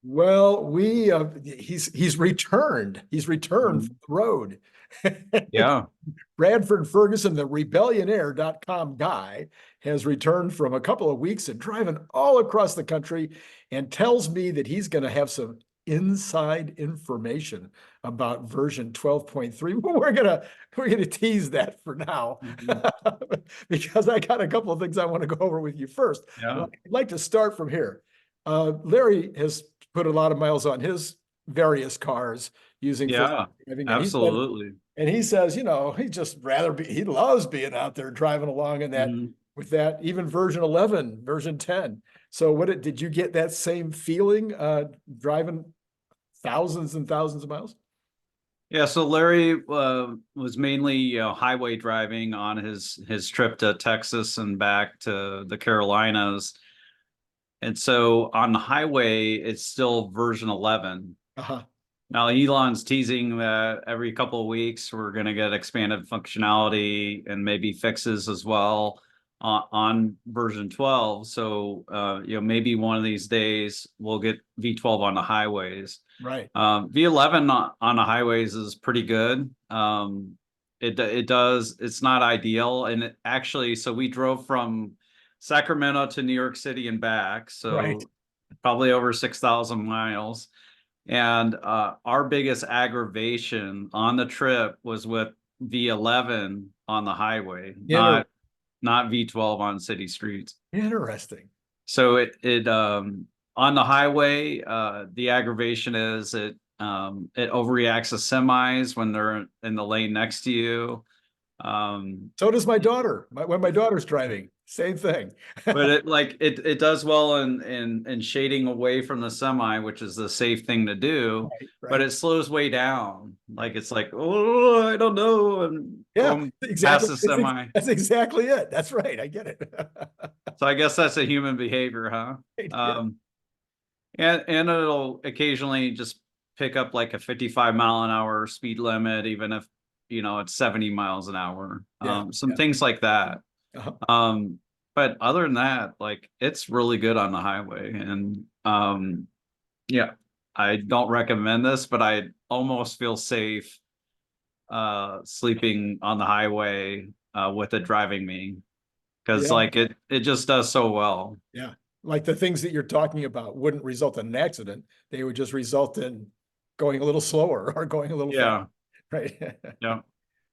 Well, he's returned. He's returned Mhm. from the road. Yeah. Bradford Ferguson, the rebellionaire.com guy, has returned from a couple of weeks and driving all across the country and tells me that he's going to have some inside information about version 12.3. Well, we're gonna tease that for now Mhm. because I got a couple of things I want to go over with you first. Yeah. But I'd like to start from here. Larry has put a lot of miles on his various cars using full Yeah. driving, and he said Absolutely. and he says, he just rather be, he loves being out there driving along in that Mhm. with that, even version 11, version 10. So did you get that same feeling driving thousands and thousands of miles? Yeah, so Larry was mainly, highway driving on his trip to Texas and back to the Carolinas. And so on the highway, it's still version 11. Uh-huh. Now Elon's teasing that every couple of weeks we're going to get expanded functionality and maybe fixes as well on version 12. So maybe one of these days we'll get V12 on the highways. Right. V11 on the highways is pretty good. It's not ideal, and actually, so we drove from Sacramento to New York City and back, Right. so probably over 6,000 miles. And our biggest aggravation on the trip was with V11 on the highway, Inter not V12 on city streets. Interesting. So it on the highway, the aggravation is it overreacts to semis when they're in the lane next to you. Um, So does my daughter. When my daughter's driving, same thing. but it does well in shading away from the semi, which is the safe thing to do. Right. But Right. it slows way down. Right. Like it's like, oh, I don't know, and Yeah, going past exactly. the semi. That's exactly it. That's right. I get it. So I guess that's a human behavior, huh? Yeah. And it'll occasionally just pick up like a 55-mile-an-hour speed limit, even if it's 70 miles an hour. Yeah. Some Yeah. things like that. Uh-huh. Um, but other than that, like it's really good on the highway. And yeah, I don't recommend this, but I almost feel safe sleeping on the highway with it driving me. Because Yeah. like it just does so well. Yeah. Like the things that you're talking about wouldn't result in an accident. They would just result in going a little slower or going a little fast. Yeah. Right. Yeah.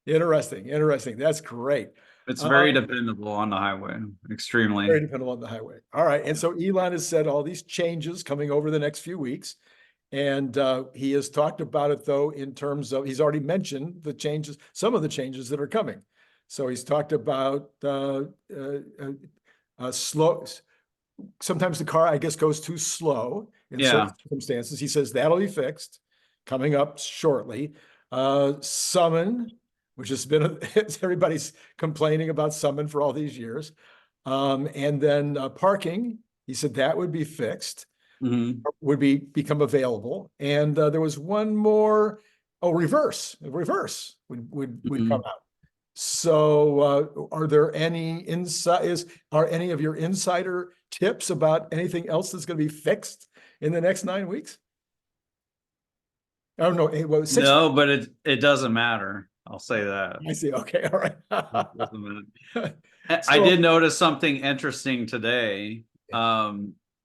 Interesting. Interesting. That's great. It's Uh, very dependable on the highway, extremely. Very dependable on the highway. All right. And so Elon has said all these changes coming over the next few weeks. And he has talked about it, though, in terms of he's already mentioned the changes, some of the changes that are coming. So he's talked about slow. Sometimes the car, I guess, goes too slow in certain Yeah. circumstances. He says that'll be fixed coming up shortly. Summon, which has been everybody's complaining about summon for all these years. And then parking, he said that would be fixed, Hmm. would become available. And there was one more, oh, reverse would come Hmm. out. So are there are any of your insider tips about anything else that's going to be fixed in the next 9 weeks? Oh no, well, 6 months. No, but it doesn't matter. I'll say that. I see. Okay, all It right. doesn't matter. I So did notice something interesting today. yeah,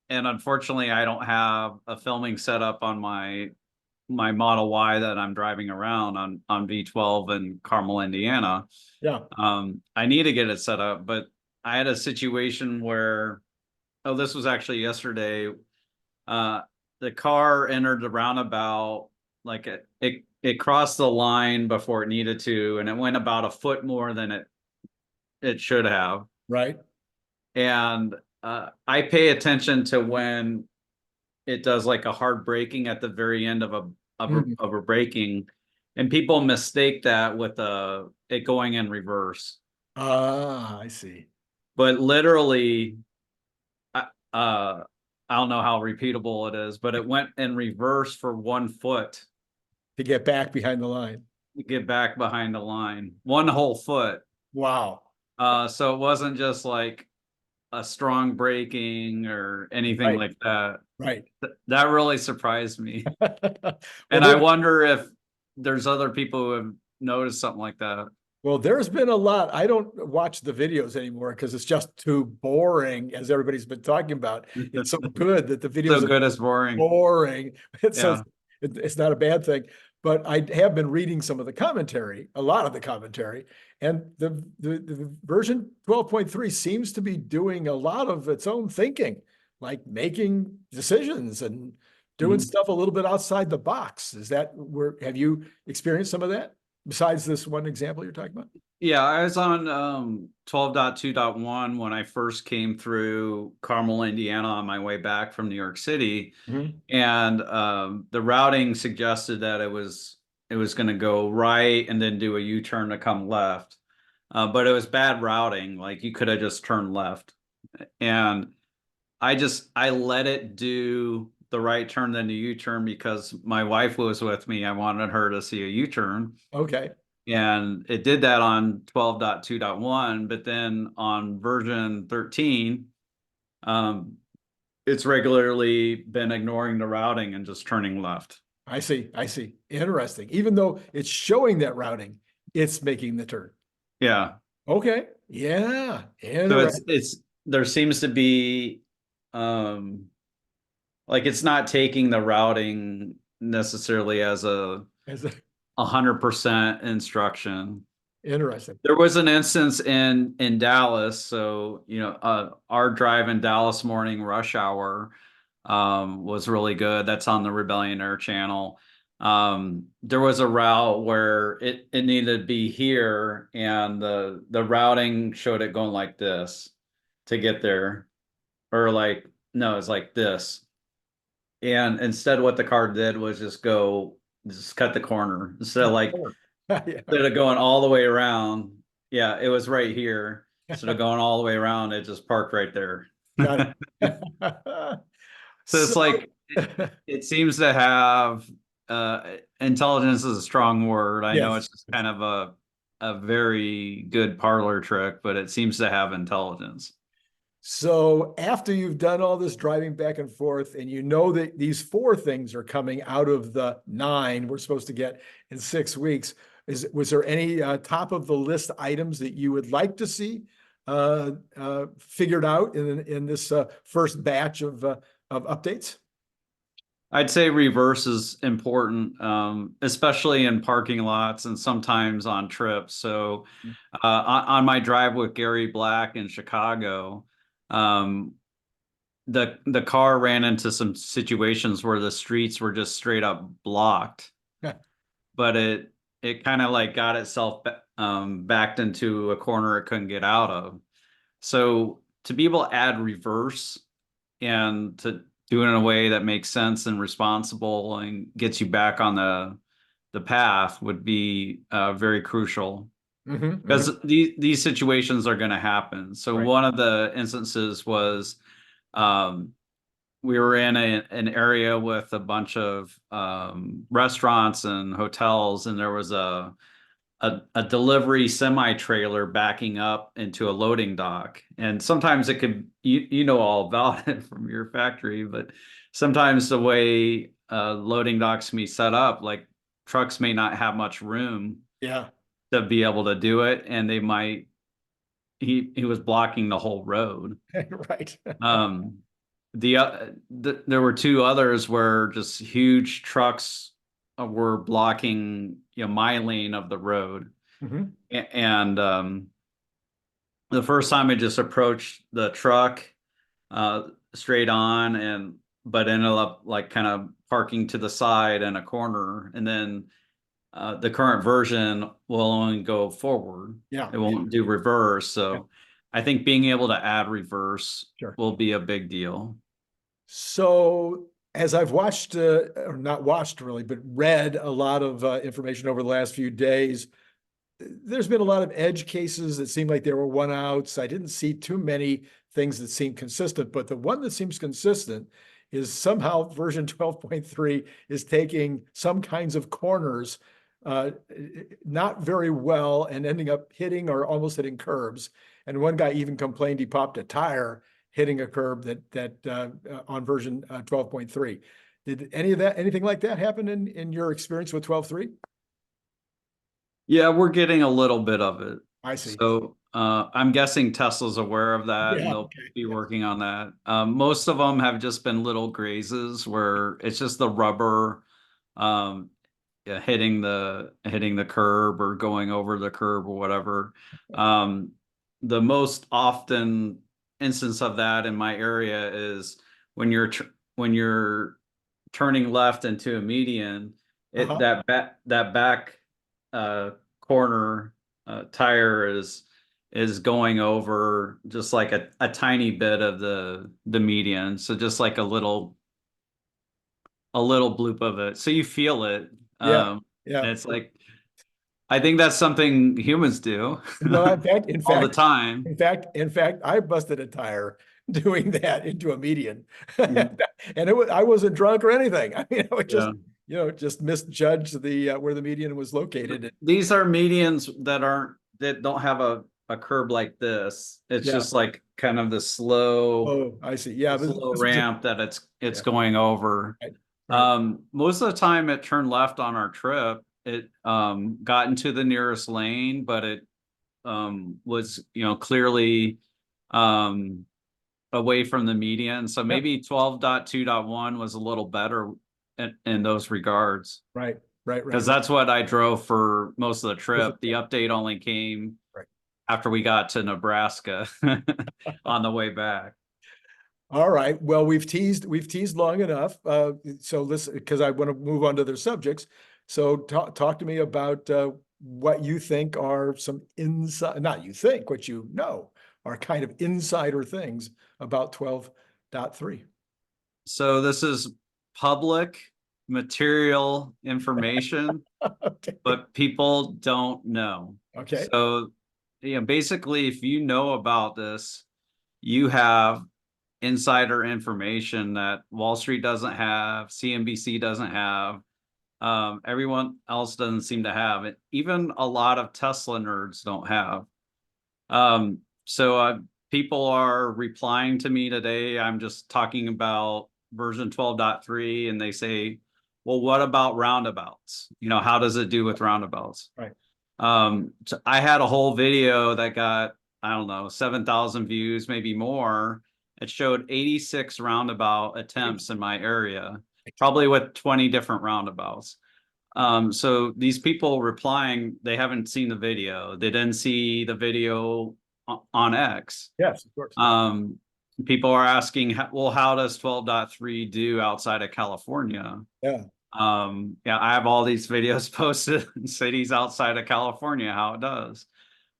And unfortunately I don't have a filming setup on my Model Y that I'm driving around on V12 in Carmel, Indiana. yeah, I need to get it set up, but I had a situation where, oh, this was actually yesterday. Uh, the car entered the roundabout, like it crossed the line before it needed to, and it went about a foot more than it should have. right. And I pay attention to when it does like a hard braking at the very end of a Mhm. of a braking, and people mistake that with it going in reverse. Ah, I see. But literally, I- uh, I don't know how repeatable it is, but it went in reverse for 1 foot To get back behind the line. to get back behind the line, one whole foot. Wow. So it wasn't just like a strong braking or anything Right, like that. right. That really surprised me. Well, And I wonder if there's other people who have noticed something like that. well, there's been a lot. I don't watch the videos anymore because it's just too boring, as everybody's been talking about. It's so good that the So videos are good as boring. boring. So Yeah. it's not a bad thing. But I have been reading some of the commentary, a lot of the commentary, and the version 12.3 seems to be doing a lot of its own thinking, like making decisions and doing Mhm. stuff a little bit outside the box. Is that where, have you experienced some of that besides this one example you're talking about? Yeah, I was on 12.2.1 when I first came through Carmel, Indiana on my way back from New York City. Mhm. And the routing suggested that it was going to go right and then do a U-turn to come left. But it was bad routing. Like you could have just turned left. And I let it do the right turn then the U-turn because my wife was with me. I wanted her to see a U-turn. Okay. And it did that on 12.2.1, but then on version 13, um, it's regularly been ignoring the routing and just turning left. I see. I see. Interesting. Even though it's showing that routing, it's making the turn. Yeah. Okay. Yeah. So Interesting. it's there seems to be um like it's not taking the routing necessarily as a As a, 100% instruction. interesting. There was an instance in Dallas, so our drive in Dallas morning rush hour was really good. That's on the Rebellion Air channel. There was a route where it needed to be here, and the routing showed it going like this to get there, or like no, it's like this. And instead, what the car did was just cut the corner Yeah. instead of going all the way around. Yeah, it was right here. Instead of going all the way around, it just parked right there. Got it. So So it's like it seems to have intelligence is a strong word. I know yes. it's just kind of a very good parlor trick, but it seems to have intelligence. So after you've done all this driving back and forth, and you know that these four things are coming out of the nine we're supposed to get in 6 weeks, was there any top of the list items that you would like to see figured out in this first batch of updates? I'd say reverse is important, especially in parking lots and sometimes on trips. So, on my drive with Gary Black in Chicago, um, the car ran into some situations where the streets were just straight up blocked, but it kind of like got itself backed into a corner it couldn't get out of. So to be able to add reverse and to do it in a way that makes sense and responsible and gets you back on the path would be very crucial because these situations are going to happen. So Right. one of the instances was um, we were in an area with a bunch of restaurants and hotels, and there was a delivery semi trailer backing up into a loading dock. And sometimes it could, you know all about it from your factory, but sometimes the way loading docks can be set up, like trucks may not have much room Yeah. to be able to do it, and they might. He was blocking the whole road. Right. Um, there were two others where just huge trucks were blocking my lane of the road. Mhm. And the first time I just approached the truck straight on, and but ended up like kind of parking to the side in a corner, and then the current version will only go forward. Yeah. It Yeah. won't do reverse. Yeah. So I think being able to add reverse Sure. will be a big deal. So, as I've watched, or not watched really, but read a lot of information over the last few days, there's been a lot of edge cases that seem like there were one outs. I didn't see too many things that seem consistent, but the one that seems consistent is somehow version 12.3 is taking some kinds of corners not very well and ending up hitting or almost hitting curbs. And one guy even complained he popped a tire hitting a curb on version 12.3. Did anything like that happen in your experience with 12.3? Yeah, we're getting a little bit of it. I see. So I'm guessing Tesla's aware of that and Yeah. they'll Okay. be working on that. Most of them have just been little grazes where it's just the rubber um, yeah, hitting the curb or going over the curb or whatever. Um, the most often instance of that in my area is when you're turning left into a median, Uh-huh. that back uh, corner tire is going over just like a tiny bit of the median, so just like a little bloop of it, so you feel it. Yeah. And Yeah. it's like I think that's something humans do No, all the time. in fact, I busted a tire doing that into a median, Mhm. and I wasn't drunk or anything. I mean, I was just, Yeah. just misjudged where the median was located. These are medians that don't have a curb like this. It's Yeah. just like kind of the slow Oh, I see. Yeah, this but little this was ramp that it's yeah, going over. right, right. Most of the time it turned left on our trip. It got into the nearest lane, but it was clearly um away from the median. So Yeah, maybe 12.2.1 was a little better in those regards. right, right, right, Because right, that's what I drove for most of the was trip. The update only came right. after we got to Nebraska on the way back. All right. Well, we've teased long enough. So listen, because I want to move on to their subjects. So talk to me about what you think are some inside, not you think, what you know are kind of insider things about 12.3. So this is public material information, Okay. but people don't know. Okay. So, basically, if you know about this, you have insider information that Wall Street doesn't have, CNBC doesn't have, everyone else doesn't seem to have it. Even a lot of Tesla nerds don't have. So people are replying to me today. I'm just talking about version 12.3, and they say, well, what about roundabouts? How does it do with roundabouts? Right. So I had a whole video that got, I don't know, 7,000 views, maybe more. It showed 86 roundabout attempts in my area, probably with 20 different roundabouts. So these people replying, they haven't seen the video. They didn't see the video on X. Yes, of course. Um, People are asking, well, how does 12.3 do outside of California? Yeah. Yeah, I have all these videos posted in cities outside of California, how it does.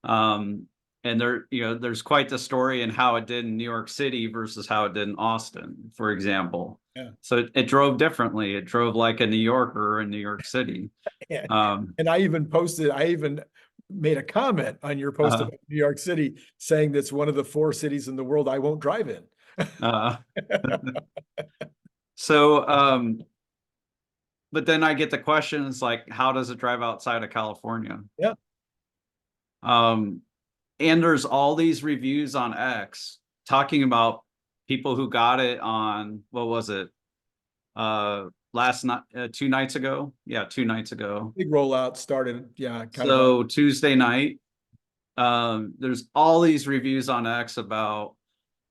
Um, and there's quite the story in how it did in New York City versus how it did in Austin, for example. Yeah. So it drove differently. It drove like a New Yorker in New York City. And, Um, and I even made a comment on your post uh, about New York City saying that's one of the 4 cities in the world I won't drive in. uh, so, but then I get the questions like, how does it drive outside of California? Yeah. Um, and there's all these reviews on X talking about people who got it on, what was it? Last night, 2 nights ago. Yeah, 2 nights ago. Big rollout started, yeah, kind of So Tuesday night, there's all these reviews on X about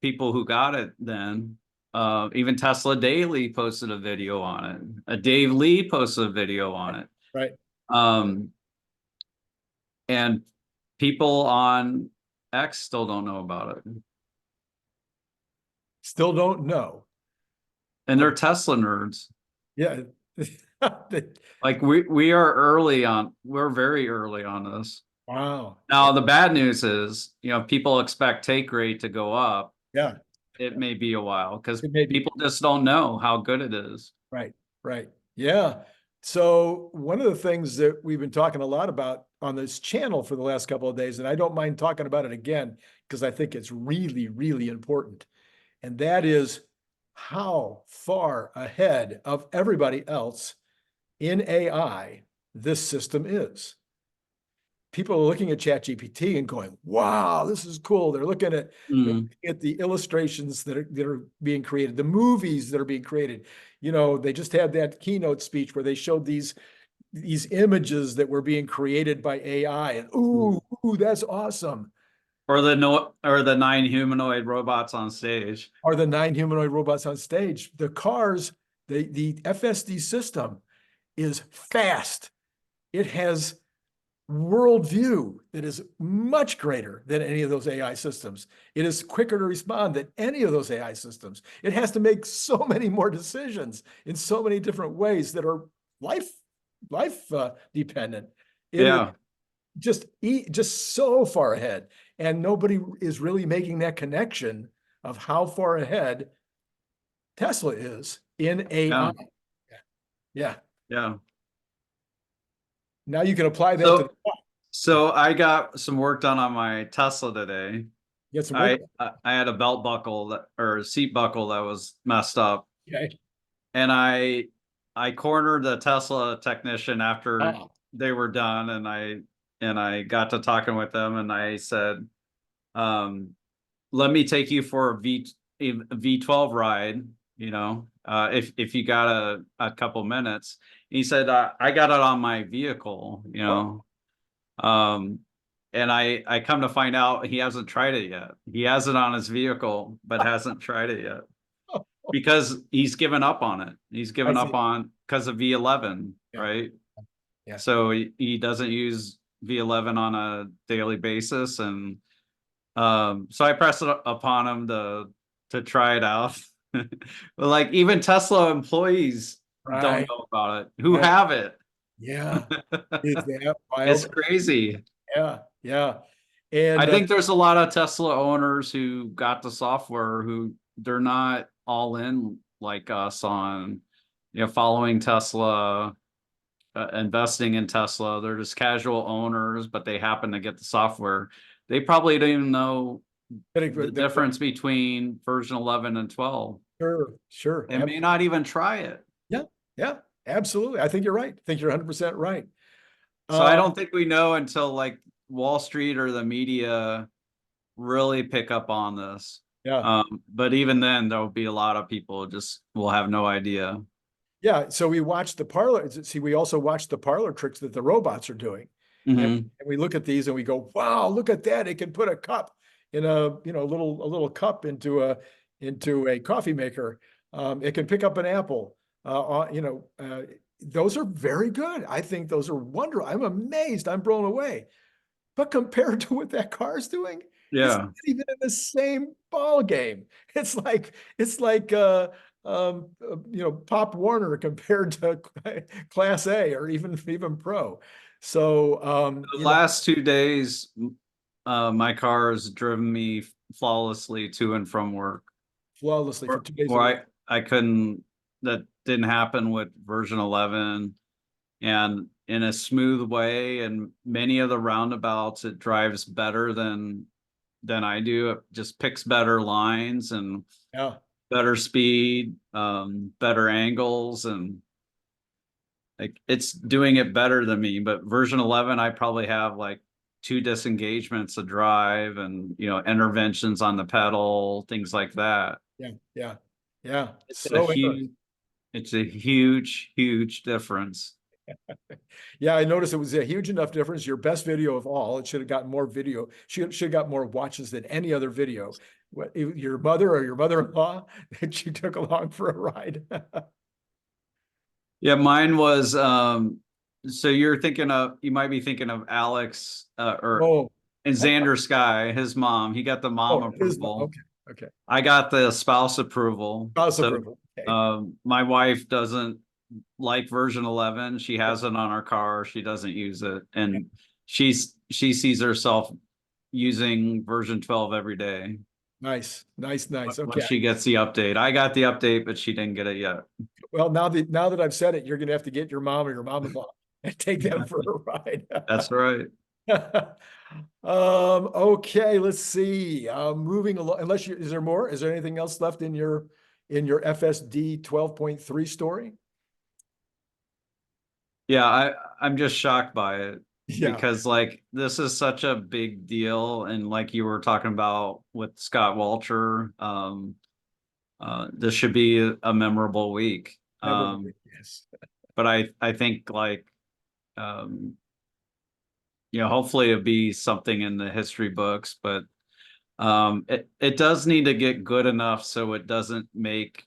people who got it then. Even Tesla Daily posted a video on it. Dave Lee posted a video on it. right. Um, and people on X still don't know about it. Still don't know. And they're Tesla nerds. Yeah. Like we are early on, we're very early on this. Wow. Now the bad news is, people expect take rate to go up. Yeah. It may be a while because It may be. people just don't know how good it is. Right. Right. Yeah. So one of the things that we've been talking a lot about on this channel for the last couple of days, and I don't mind talking about it again because I think it's really, really important. And that is how far ahead of everybody else in AI this system is. People are looking at ChatGPT and going, wow, this is cool. They're looking at the illustrations that are being created, the movies that are being created. You know, they just had that keynote speech where they showed these images that were being created by AI, and ooh, that's awesome. Or the 9 humanoid robots on stage. Or the 9 humanoid robots on stage. The cars, the FSD system is fast. It has worldview that is much greater than any of those AI systems. It is quicker to respond than any of those AI systems. It has to make so many more decisions in so many different ways that are life dependent. It is just so far ahead, and nobody is really making that connection of how far ahead Tesla is in AI. Yeah. Now you can apply that to the So I got some work done on my Tesla today. get some work. I had a belt buckle or a seat buckle that was messed up. Okay. And I cornered the Tesla technician after they were done, and I got to talking with them, and I said, let me take you for a V12 ride, you know, if you got a couple minutes. He said, I got it on my vehicle, you know. And I come to find out he hasn't tried it yet. He has it on his vehicle, but hasn't tried it yet because he's given up on it. He's given up on because of V11, right? Yeah. So he doesn't use V11 on a daily basis, and so I pressed it upon him to try it out. But like even Tesla employees don't know about it who have it. Yeah. Is that wild? It's crazy. Yeah. And I think there's a lot of Tesla owners who got the software who they're not all in like us on, you know, following Tesla, investing in Tesla. They're just casual owners, but they happen to get the software. They probably don't even know the difference between version 11 and 12. Sure. They may not even try it. Yeah, absolutely. I think you're right. I think you're 100% right. So I don't think we know until like Wall Street or the media really pick up on this. But even then, there'll be a lot of people just will have no idea. Yeah. So we watch the parlor. See, we also watch the parlor tricks that the robots are doing. And we look at these and we go, wow, look at that. It can put a cup in a little cup into a coffee maker. It can pick up an apple. Those are very good. I think those are wonderful. I'm amazed. I'm blown away. But compared to what that car's doing, it's not even in the same ball game. It's like Pop Warner compared to Class A or even Pro. So the last 2 days, my car has driven me flawlessly to and from work. Flawlessly for 2 days. Where I couldn't. That didn't happen with version 11, and in a smooth way. And many of the roundabouts, it drives better than I do. It just picks better lines and better speed, better angles, and like it's doing it better than me. But version 11, I probably have like 2 disengagements to drive, and interventions on the pedal, things like that. Yeah. It's a huge difference. Yeah, I noticed it was a huge enough difference. Your best video of all. It should have gotten more video. Should have got more watches than any other video. Your mother or your mother-in-law that you took along for a ride? Yeah, mine was so you might be thinking of Alex and Xander Sky, his mom. He got the mom approval. Okay. I got the spouse approval. Approval. Okay. My wife doesn't like version 11. She has it on her car. She doesn't use it, and she sees herself using version 12 every day. Nice. Okay. When she gets the update. I got the update, but she didn't get it yet. Well, now that I've said it, you're going to have to get your mom or your mom-in-law and take them for a ride. That's right. Okay, let's see. Moving along, is there more? Is there anything else left in your FSD 12.3 story? Yeah, I'm just shocked by it Yeah, because like this is such a big deal, and like you were talking about with Scott Walter, this should be a memorable week. memorable. Yes. But I think like um, hopefully it'll be something in the history books, but it does need to get good enough so it doesn't make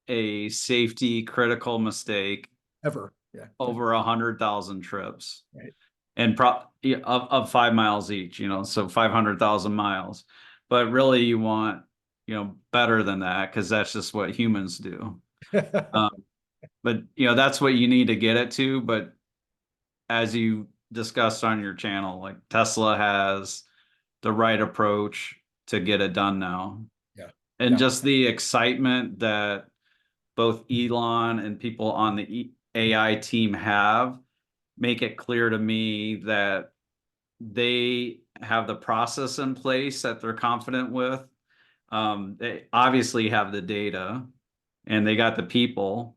a safety critical mistake Ever. Yeah. over 100,000 trips. Right. And yeah, of 5 miles each, so 500,000 miles. But really, you want, better than that because that's just what humans do. Um, but that's what you need to get it to. But as you discussed on your channel, like Tesla has the right approach to get it done now, Yeah. and Yeah. just the excitement that both Elon and people on the AI team have make it clear to me that they have the process in place that they're confident with. They obviously have the data and they got the people.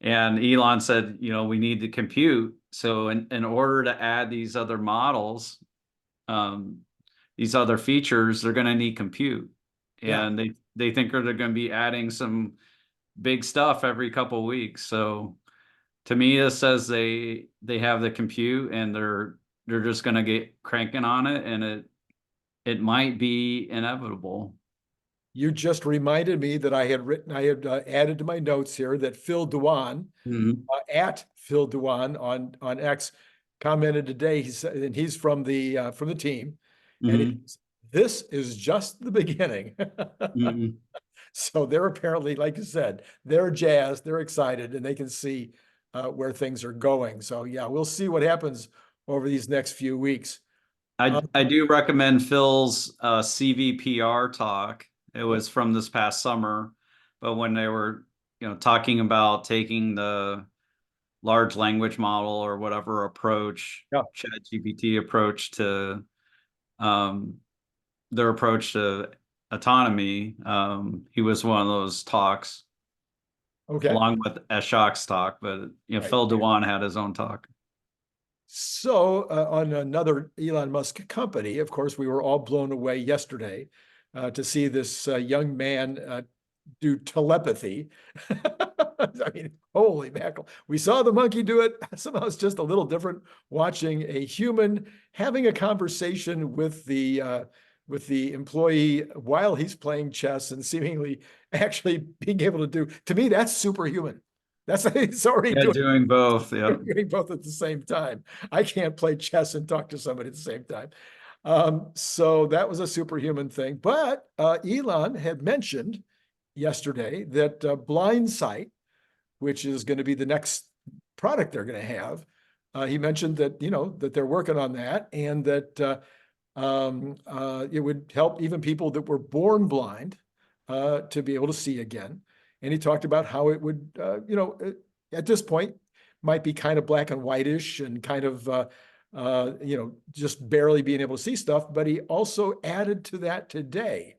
And Elon said, we need to compute. So in order to add these other models, um, these other features, they're going to need compute. Yeah. And they think they're going to be adding some big stuff every couple of weeks. So to me, this says they have the compute and they're just going to get cranking on it, and it might be inevitable. You just reminded me that I had added to my notes here that Phil Dewan, Mhm. at Phil Dewan on X, commented today. He said, and he's from the team, and Mhm. this is just the beginning. Mhm. So they're apparently, like you said, they're jazzed, they're excited, and they can see where things are going. So yeah, we'll see what happens over these next few weeks. I do recommend Phil's CVPR talk. It was from this past summer, but when they were talking about taking the large language model or whatever approach, Yeah. ChatGPT approach to um, their approach to autonomy. He was one of those talks Okay. along with Ashok's talk, but Right. Phil Dewan had his own talk. So, on another Elon Musk company, of course, we were all blown away yesterday to see this young man do telepathy. I mean, holy mackerel. We saw the monkey do it. Somehow it's just a little different watching a human having a conversation with the employee while he's playing chess and seemingly actually being able to do. To me, that's superhuman. That's he's already Yeah, doing doing both. Yeah. doing both at the same time. I can't play chess and talk to somebody at the same time. So that was a superhuman thing. But Elon had mentioned yesterday that blind sight, which is going to be the next product they're going to have, he mentioned that that they're working on that, and that it would help even people that were born blind to be able to see again. And he talked about how it would, at this point, might be kind of black and whitish and kind of, just barely being able to see stuff. But he also added to that today.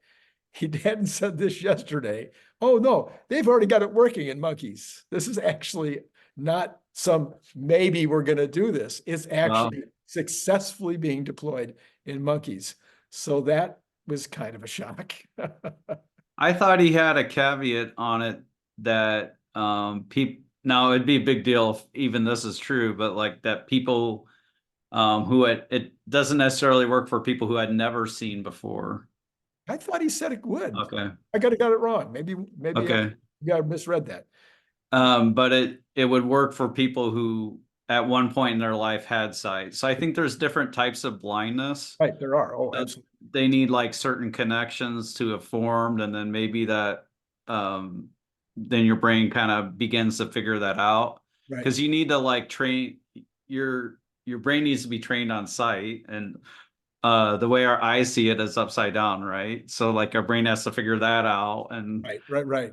He hadn't said this yesterday. Oh, no, they've already got it working in monkeys. This is actually not some maybe we're going to do this. It's Well, actually successfully being deployed in monkeys. So that was kind of a shock. I thought he had a caveat on it that people now it'd be a big deal if even this is true, but like that people who had it doesn't necessarily work for people who had never seen before. I thought he said it would. Okay. I got it wrong. Maybe Okay. I misread that. But it would work for people who at one point in their life had sight. So I think there's different types of blindness. Right, there are. Oh, Uh, absolutely. they need like certain connections to have formed, and then maybe that then your brain kind of begins to figure that out Right, because you need to like train your brain needs to be trained on sight, and the way our eyes see it is upside down, right? So like our brain has to figure that out and right.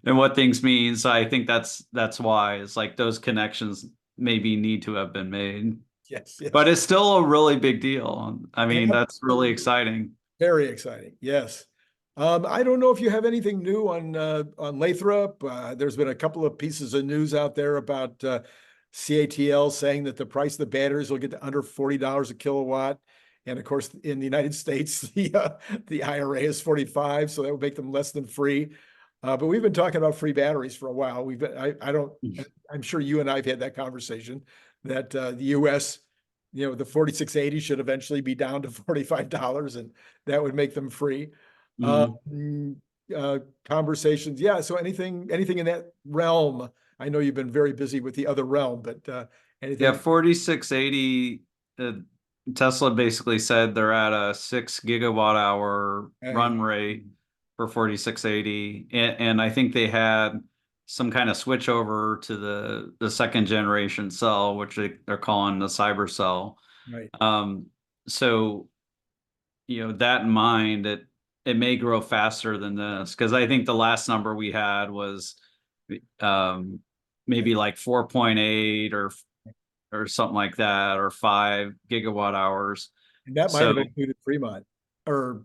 and what things mean. So I think that's why it's like those connections maybe need to have been made. Yes, But yes. it's still a really big deal. I mean, that's really Absolutely. exciting. Very exciting. Yes. I don't know if you have anything new on Lathrop. There's been a couple of pieces of news out there about CATL saying that the price of the batteries will get to under $40 a kilowatt. And of course, in the United States, the IRA is 45, so that would make them less than free. But we've been talking about free batteries for a while. I'm sure you and I've had that conversation that the US, the 4680 should eventually be down to $45, and that would make them free. Mhm. Conversations. Yeah. So anything in that realm? I know you've been very busy with the other realm, but Yeah, anything? 4680, Tesla basically said they're at a 6 gigawatt hour Hey, run rate for 4680. And I think they had some kind of switch over to the second generation cell, which they're calling the cyber cell. right. So, that in mind, it may grow faster than this, because I think the last number we had was maybe like 4.8 or something like that, or 5 gigawatt hours. And that might So have included Fremont, or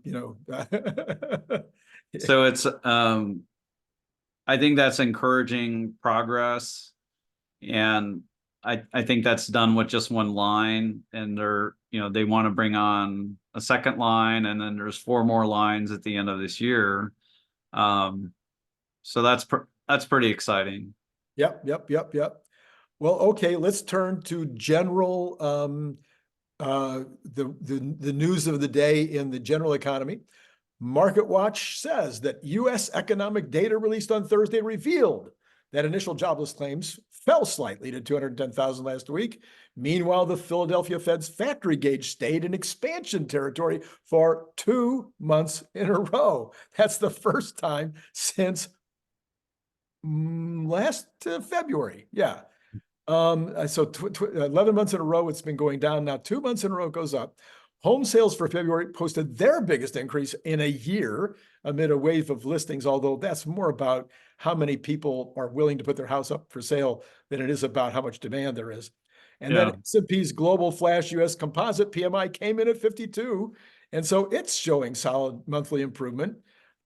so it's I think that's encouraging progress. And I think that's done with just one line, and they want to bring on a second line, and then there's 4 more lines at the end of this year. So that's pretty exciting. Yep, yep, yep, yep. Well, okay, let's turn to general the news of the day in the general economy. MarketWatch says that US economic data released on Thursday revealed that initial jobless claims fell slightly to 210,000 last week. Meanwhile, the Philadelphia Fed's factory gauge stayed in expansion territory for 2 months in a row. That's the first time since last February. Yeah. So 11 months in a row, it's been going down. Now 2 months in a row it goes up. Home sales for February posted their biggest increase in a year amid a wave of listings, although that's more about how many people are willing to put their house up for sale than it is about how much demand there is. And then Yeah. S&P's Global Flash US Composite PMI came in at 52, and so it's showing solid monthly improvement.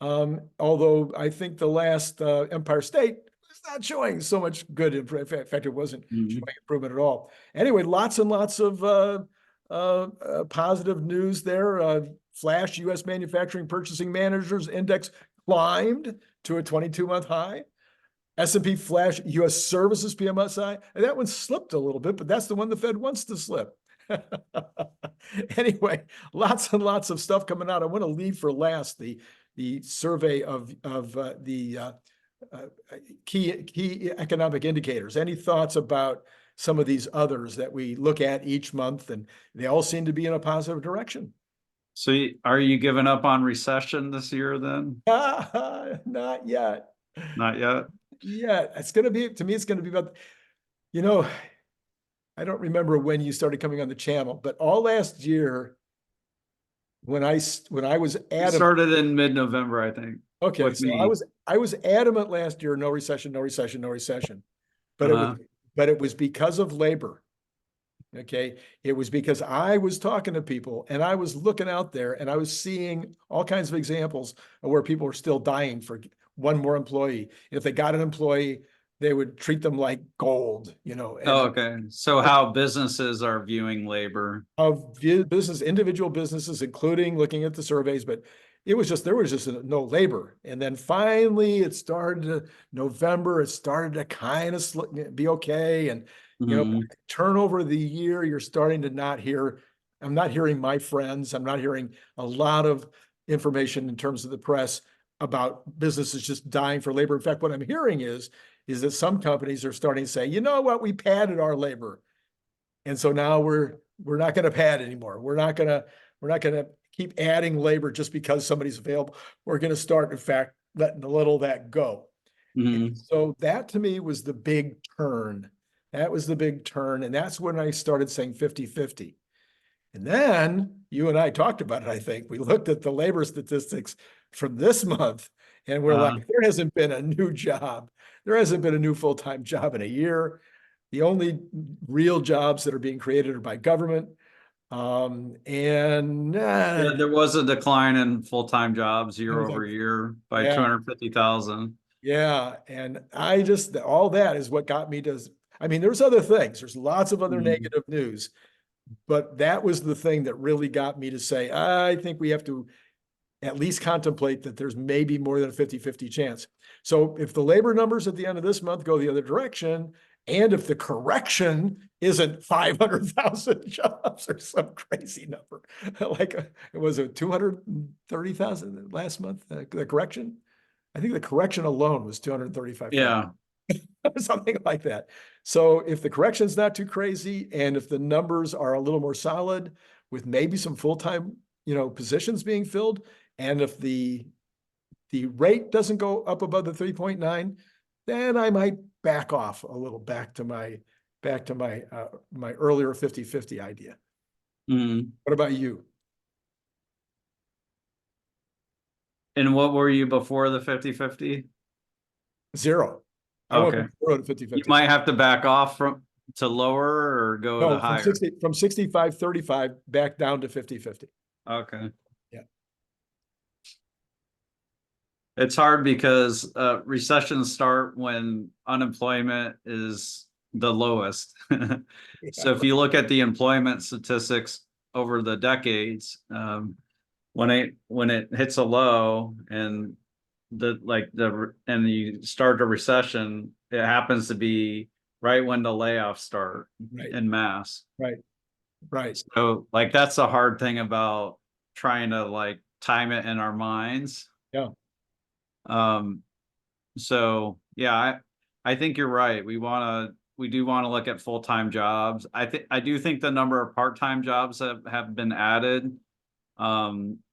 Although I think the last Empire State was not showing so much good. In fact, it wasn't Mhm. showing improvement at all. Anyway, lots and lots of positive news there. Flash U.S. Manufacturing Purchasing Managers Index climbed to a 22-month high. S&P Flash U.S. Services PMSI, and that one slipped a little bit, but that's the one the Fed wants to slip. Anyway, lots and lots of stuff coming out. I want to leave for last the survey of the key economic indicators. Any thoughts about some of these others that we look at each month, and they all seem to be in a positive direction? So are you giving up on recession this year then? Not yet. Not yet. Yeah, it's going to be, to me, it's going to be about, you know, I don't remember when you started coming on the channel, but all last year, when I was We adamant, started in mid-November, I think, okay, with so I me. was I was adamant last year, no recession, no recession, no recession. But it was Uh-huh. but it was because of labor. Okay. It was because I was talking to people and I was looking out there and I was seeing all kinds of examples of where people were still dying for one more employee. If they got an employee, they would treat them like gold, and Oh, okay. So how businesses are viewing labor. of individual businesses, including looking at the surveys, but there was just no labor. And then finally it started November, it started to kind of be okay. And, Mhm. turnover of the year, you're starting to not hear, I'm not hearing my friends, I'm not hearing a lot of information in terms of the press about businesses just dying for labor. In fact, what I'm hearing is that some companies are starting to say, you know what, we padded our labor. And so now we're not going to pad anymore. We're not going to keep adding labor just because somebody's available. We're going to start, in fact, letting a little of that go. And Mhm. so that to me was the big turn. That was the big turn. And that's when I started saying 50-50. And then you and I talked about it, I think. We looked at the labor statistics from this month and we're like, Uh, there hasn't been a new job. There hasn't been a new full-time job in a year. The only real jobs that are being created are by government. And yeah, there was a decline in full-time jobs it year was like, over year by yeah, 250,000. yeah. And I just, all that is what got me to I mean, there's other things. There's lots of other Mhm. negative news, but that was the thing that really got me to say, I think we have to at least contemplate that there's maybe more than a 50-50 chance. So if the labor numbers at the end of this month go the other direction, and if the correction isn't 500,000 jobs or some crazy number, like it was a 230,000 last month, the correction. I think the correction alone was 235,000. Yeah. Something like that. So if the correction's not too crazy, and if the numbers are a little more solid with maybe some full-time, positions being filled, and if the rate doesn't go up above the 3.9, then I might back off a little back to my my earlier 50-50 idea. Mhm. What about you? And what were you before the 50-50? Zero. I went Okay. from 0 to You 50-50. might have to back off to lower or go to No, from higher. 65-35 back down to 50-50. Okay. Yeah. It's hard because recessions start when unemployment is the lowest. So if you look at the employment statistics over the decades, when it hits a low and and you start a recession, it happens to be right when the layoffs start Right, en masse. right, right. So like that's the hard thing about trying to like time it in our minds. Yeah, Um, so yeah, I think you're right. We do want to look at full-time jobs. I do think the number of part-time jobs have been added.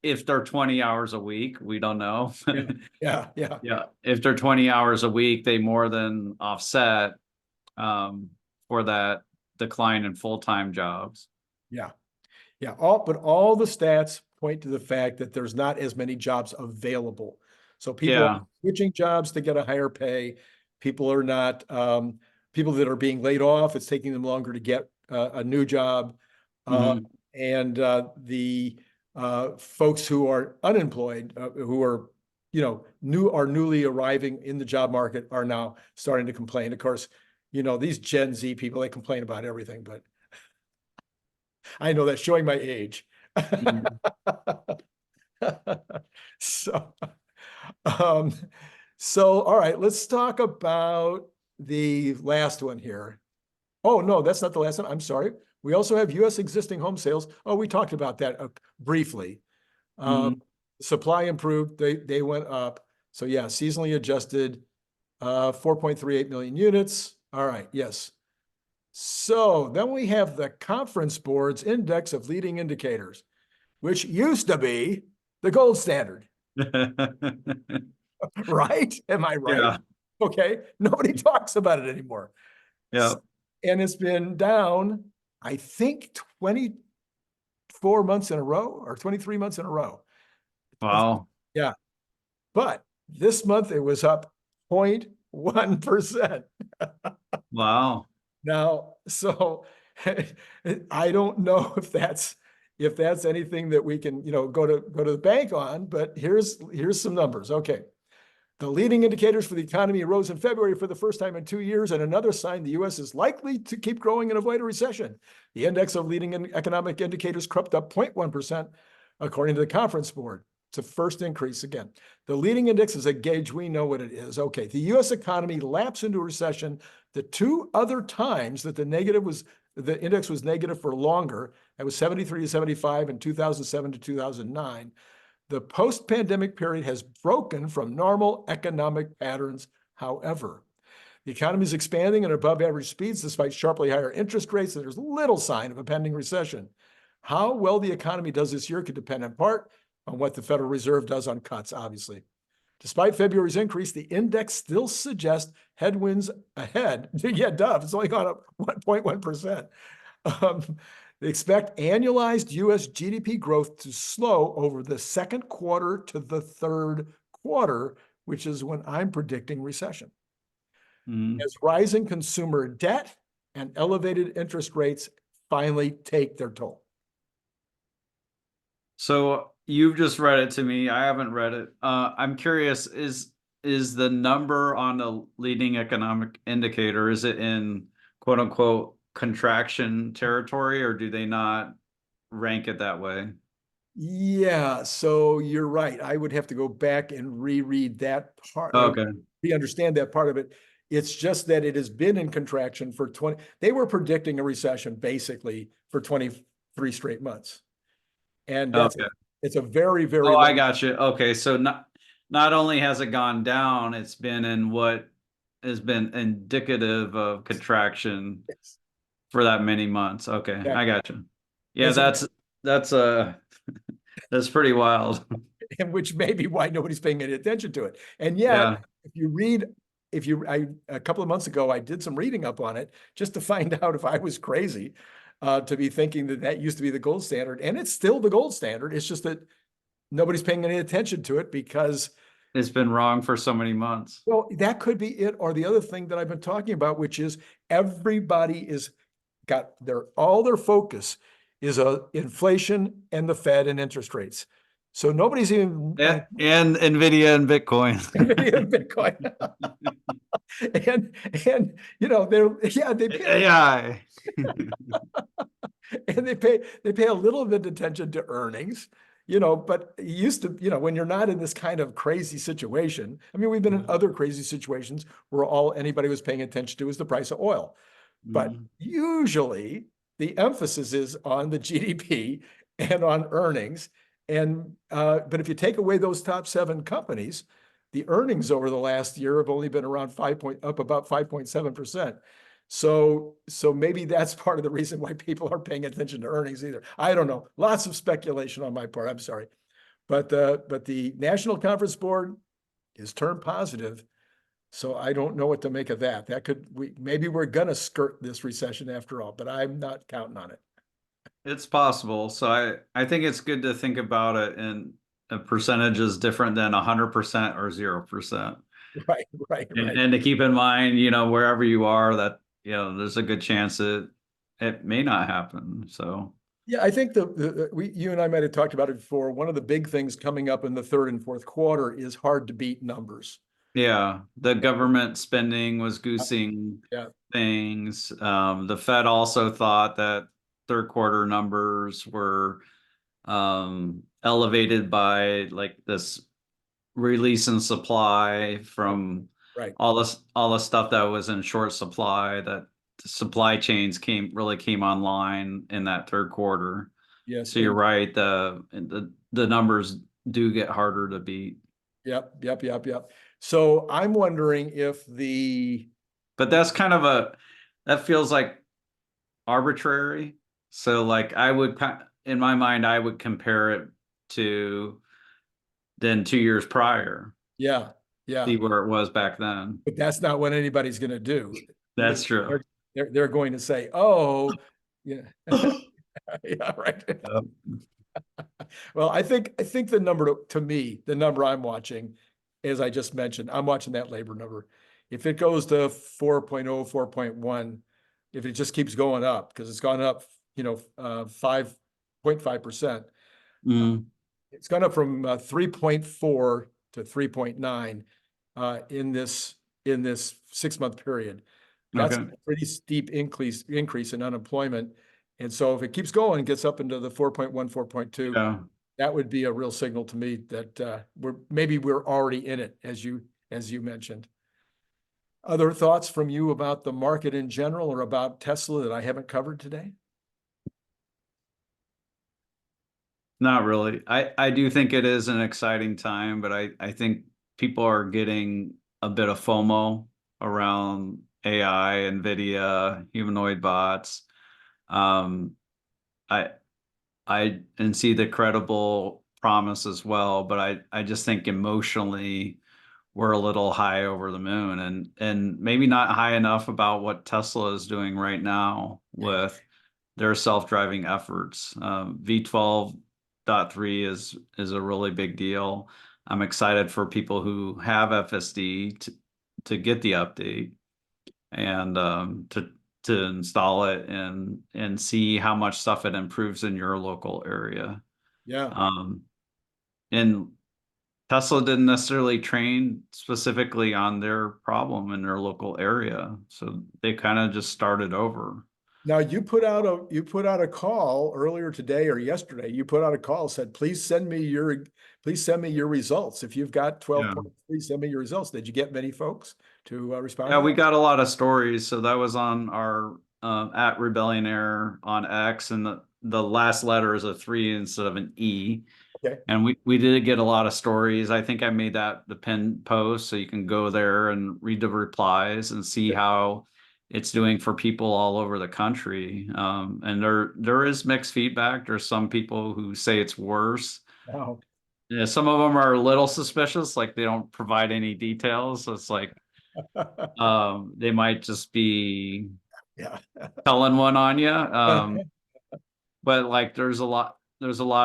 If they're 20 hours a week, we don't know. yeah, yeah, yeah, Yeah. If they're 20 hours a week, they more than offset for that decline in full-time jobs. yeah, yeah. All the stats point to the fact that there's not as many jobs available. So people are Yeah. switching jobs to get a higher pay. People are not, people that are being laid off, it's taking them longer to get a new job. Uh, Mhm. and the folks who are unemployed, who are, newly arriving in the job market are now starting to complain. Of course, these Gen Z people, they complain about everything, but I know that's showing my age. Mhm. So, um, all right, let's talk about the last one here. Oh, no, that's not the last one. I'm sorry. We also have US existing home sales. Oh, we talked about that briefly. Mhm. Supply improved, they went up. So yeah, seasonally adjusted, 4.38 million units. All right, yes. So then we have the Conference Board's index of leading indicators, which used to be the gold standard, right? Am I right? Yeah. Okay. Nobody talks about it anymore. Yeah. And it's been down, I think, 24 months in a row or 23 months in a row. Wow. Yeah. But this month it was up 0.1%. Wow. Now, so I don't know if that's anything that we can, go to the bank on, but here's some numbers. Okay. The leading indicators for the economy rose in February for the first time in 2 years, and another sign the U.S. is likely to keep growing and avoid a recession. The index of leading economic indicators crept up 0.1%, according to the Conference Board. It's a first increase again. The leading index is a gauge. We know what it is. Okay, the U.S. economy lapsed into a recession the two other times that the index was negative for longer. That was 73 to 75 and 2007 to 2009. The post-pandemic period has broken from normal economic patterns, however. The economy is expanding at above average speeds despite sharply higher interest rates, and there's little sign of a pending recession. How well the economy does this year could depend in part on what the Federal Reserve does on cuts, obviously. Despite February's increase, the index still suggests headwinds ahead. Yeah, Dove, it's only gone up 1.1%. They expect annualized US GDP growth to slow over the second quarter to the third quarter, which is when I'm predicting recession. Mhm. As rising consumer debt and elevated interest rates finally take their toll. So you've just read it to me. I haven't read it. I'm curious, is the number on the leading economic indicator, is it in quote unquote contraction territory, or do they not rank it that way? Yeah, so you're right. I would have to go back and reread that part, Okay. re-understand that part of it. It's just that it has been in contraction for 20, they were predicting a recession basically for 23 straight months. And Okay. it's a very, very Oh, I long. got you. Okay, so not only has it gone down, it's been in what has been indicative of contraction for that many months. Okay, I Exactly. got you. Yeah, And so, that's that's pretty wild. and which may be why nobody's paying any attention to it. And Yeah, yet, if you read, if you, I, a couple of months ago, I did some reading up on it just to find out if I was crazy to be thinking that that used to be the gold standard. And it's still the gold standard. It's just that nobody's paying any attention to it because, it's been wrong for so many months. well, that could be it. Or the other thing that I've been talking about, which is everybody is got their, all their focus is inflation and the Fed and interest rates. So nobody's even And Nvidia and Bitcoin. Nvidia and Bitcoin. And you know, they're, yeah, they pay, AI. and they pay a little bit of attention to earnings, you know, but it used to, you know, when you're not in this kind of crazy situation, I mean, we've been in other crazy situations where all anybody was paying attention to was the price of oil. But Mhm. usually the emphasis is on the GDP and on earnings. And but if you take away those top seven companies, the earnings over the last year have only been around up about 5.7%. So maybe that's part of the reason why people aren't paying attention to earnings either. I don't know. Lots of speculation on my part. I'm sorry. But the National Conference Board is turned positive. So I don't know what to make of that. That could, maybe we're gonna skirt this recession after all, but I'm not counting on it. It's possible. So I think it's good to think about it in a percentage is different than 100% or 0%. Right, right, right. And to keep in mind, wherever you are, that, there's a good chance that it may not happen. So Yeah, I think you and I might have talked about it before. One of the big things coming up in the third and fourth quarter is hard to beat numbers. yeah, the government spending was goosing Yeah, things. The Fed also thought that third quarter numbers were elevated by like this release and supply from right. all the stuff that was in short supply, that the supply chains came online in that third quarter. Yes, So you're and right, the numbers do get harder to beat. yep, yep, yep, yep. So I'm wondering if But that's kind of that feels like arbitrary. So like in my mind I would compare it to then 2 years prior, yeah, see yeah, where it was back then. but that's not what anybody's gonna do. That's true. They're going to say, oh, yeah, yeah, right. Yep. Well, I think the number to me, the number I'm watching, as I just mentioned, I'm watching that labor number. If it goes to 4.0, 4.1, if it just keeps going up, because it's gone up, 5.5%. Mm, It's gone up from 3.4 to 3.9 in this 6 month period. That's a okay. pretty steep increase in unemployment. And so if it keeps going, gets up into the 4.1, 4.2, Yeah. that would be a real signal to me that we're already in it, as you mentioned. Other thoughts from you about the market in general or about Tesla that I haven't covered today? Not really. I do think it is an exciting time, but I think people are getting a bit of FOMO around AI, NVIDIA, humanoid bots. Um, I and see the credible promise as well, but I just think emotionally we're a little high over the moon, and maybe not high enough about what Tesla is doing right now with their self-driving efforts. V12.3 is a really big deal. I'm excited for people who have FSD to get the update and to install it and see how much stuff it improves in your local area. Yeah, Um, and Tesla didn't necessarily train specifically on their problem in their local area, so they kind of just started over. Now you put out a call earlier today or yesterday. You put out a call, said, please send me your results. If you've got 12 Yeah. points, please send me your results. Did you get many folks to respond Yeah, to we that? got a lot of stories. So that was on our at Rebellionaire on X, and the last letter is a 3 instead of an E. Okay. And we did get a lot of stories. I think I made that the pinned post, so you can go there and read the replies and see how it's doing for people all over the country. And there is mixed feedback. There's some people who say it's worse. Wow. Yeah, some of them are a little suspicious, like they don't provide any details. So it's like they might just be Yeah. telling one on you. But like there's a lot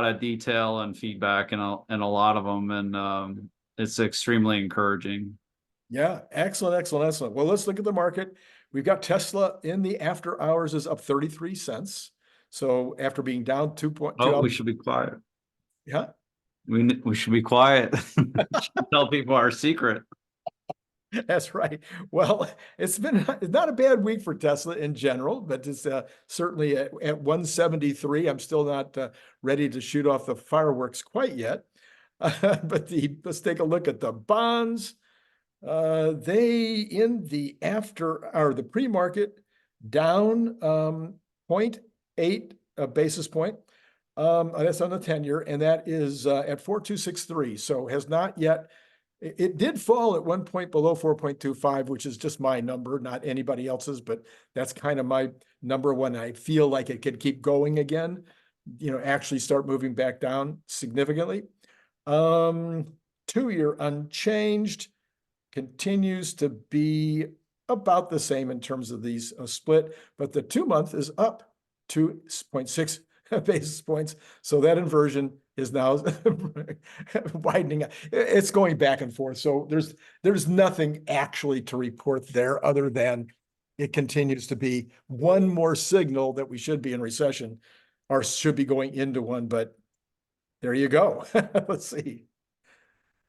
of detail and feedback and a lot of them, and it's extremely encouraging. Yeah. Excellent. Excellent. Excellent. Well, let's look at the market. We've got Tesla in the after hours is up 33 cents. So after being down 2.2, Oh, we should be quiet. yeah. We should be quiet. Tell people our secret. That's right. Well, it's not a bad week for Tesla in general, but it's certainly at 173. I'm still not ready to shoot off the fireworks quite yet. Let's take a look at the bonds. They in the after or the pre-market down zero point 0.8 basis point. That's on the 10-year, and that is at 4263. So has not yet. It did fall at one point below 4.25, which is just my number, not anybody else's, but that's kind of my number when I feel like it could keep going again, actually start moving back down significantly. 2-year unchanged, continues to be about the same in terms of these split, but the 2-month is up 2.6 basis points. So that inversion is now widening. It's going back and forth. So there's nothing actually to report there other than it continues to be one more signal that we should be in recession or should be going into one. But there you go. Let's see.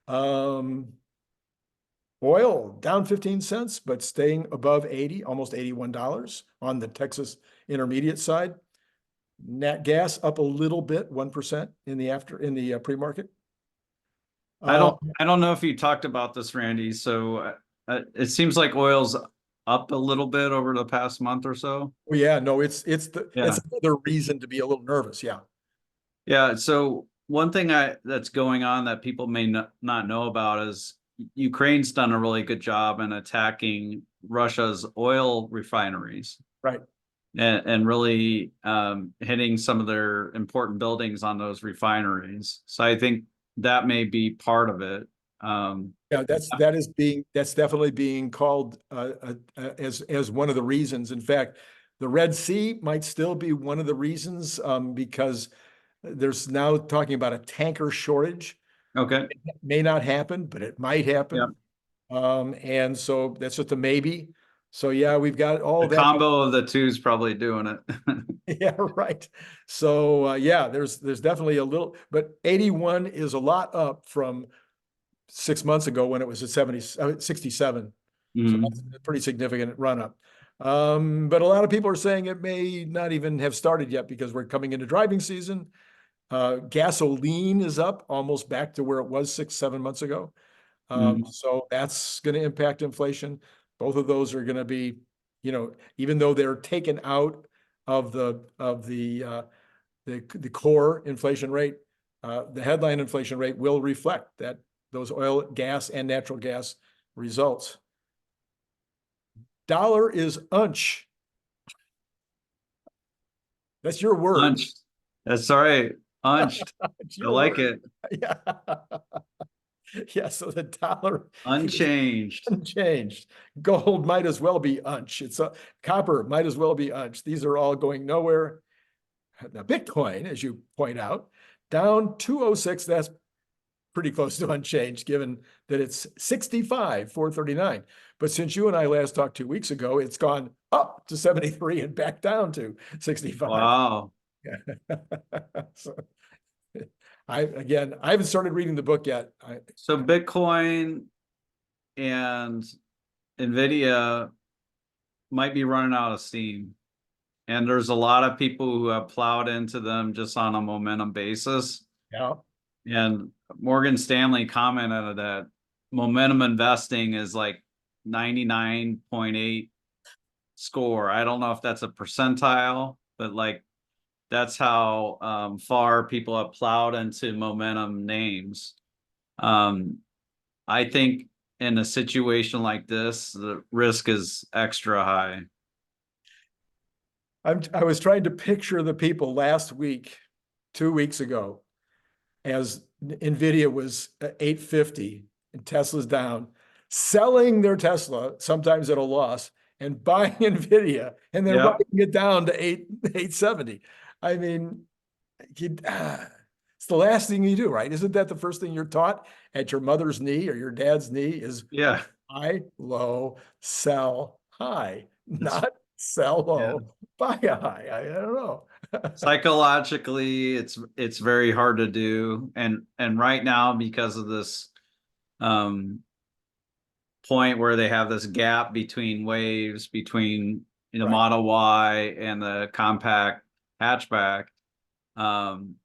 Oil down 15 cents, but staying above 80, almost $81 on the Texas Intermediate side. Nat gas up a little bit, 1% in the pre-market. I don't know if you talked about this, Randy. So it seems like oil's up a little bit over the past month or so. Yeah, no, it's Yeah. another reason to be a little nervous. Yeah. Yeah. So one thing that's going on that people may not know about is Ukraine's done a really good job in attacking Russia's oil refineries. Right. And really hitting some of their important buildings on those refineries. So I think that may be part of it. Yeah, that's definitely being called as one of the reasons. In fact, the Red Sea might still be one of the reasons because there's now talking about a tanker shortage. Okay. It may not happen, but it might Yeah. happen. And so that's just a maybe. So yeah, we've got all The that. combo of the two is probably doing it. Yeah, right. So yeah, there's definitely a little, but 81 is a lot up from 6 months ago when it was at 67. So that's Mhm. a pretty significant run up. But a lot of people are saying it may not even have started yet because we're coming into driving season. Gasoline is up almost back to where it was 6, 7 months ago. Mhm. So that's going to impact inflation. Both of those are going to be, even though they're taken out of the core inflation rate, the headline inflation rate will reflect those oil, gas, and natural gas results. Dollar is unch. That's your word. Unched. That's all right. Unched. It's I your like word. it. Yeah. Yeah. So the dollar is Unchanged. unchanged. Gold might as well be unch. Copper might as well be unch. These are all going nowhere. Now, Bitcoin, as you point out, down 206. That's pretty close to unchanged, given that it's 65,439. But since you and I last talked 2 weeks ago, it's gone up to 73 and back down to 65. Wow. So I haven't started reading the book yet. So Bitcoin and Nvidia might be running out of steam. And there's a lot of people who have plowed into them just on a momentum basis. Yeah. And Morgan Stanley commented that momentum investing is like 99.8 score. I don't know if that's a percentile, but like that's how far people have plowed into momentum names. I think in a situation like this, the risk is extra high. I was trying to picture the people last week, 2 weeks ago, as Nvidia was at 850 and Tesla's down, selling their Tesla, sometimes at a loss, and buying Nvidia and then Yeah. writing it down to 870. I mean, it's the last thing you do, right? Isn't that the first thing you're taught at your mother's knee or your dad's knee is Yeah. buy low, sell high, It's, not sell yeah. low, buy a high. I don't know. Psychologically, it's very hard to do. And right now, because of this um point where they have this gap between waves between the Right. Model Y and the compact hatchback, um,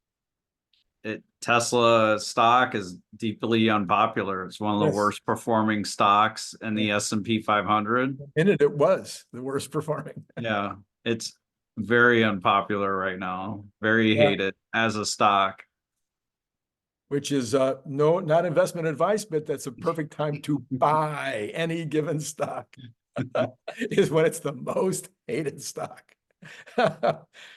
Tesla stock is deeply unpopular. It's one of the Yes. worst performing stocks in the S&P 500. And it was the worst performing. Yeah, it's very unpopular right now. Very Yeah. hated as a stock. Which is no, not investment advice, but that's a perfect time to buy any given stock is when it's the most hated stock.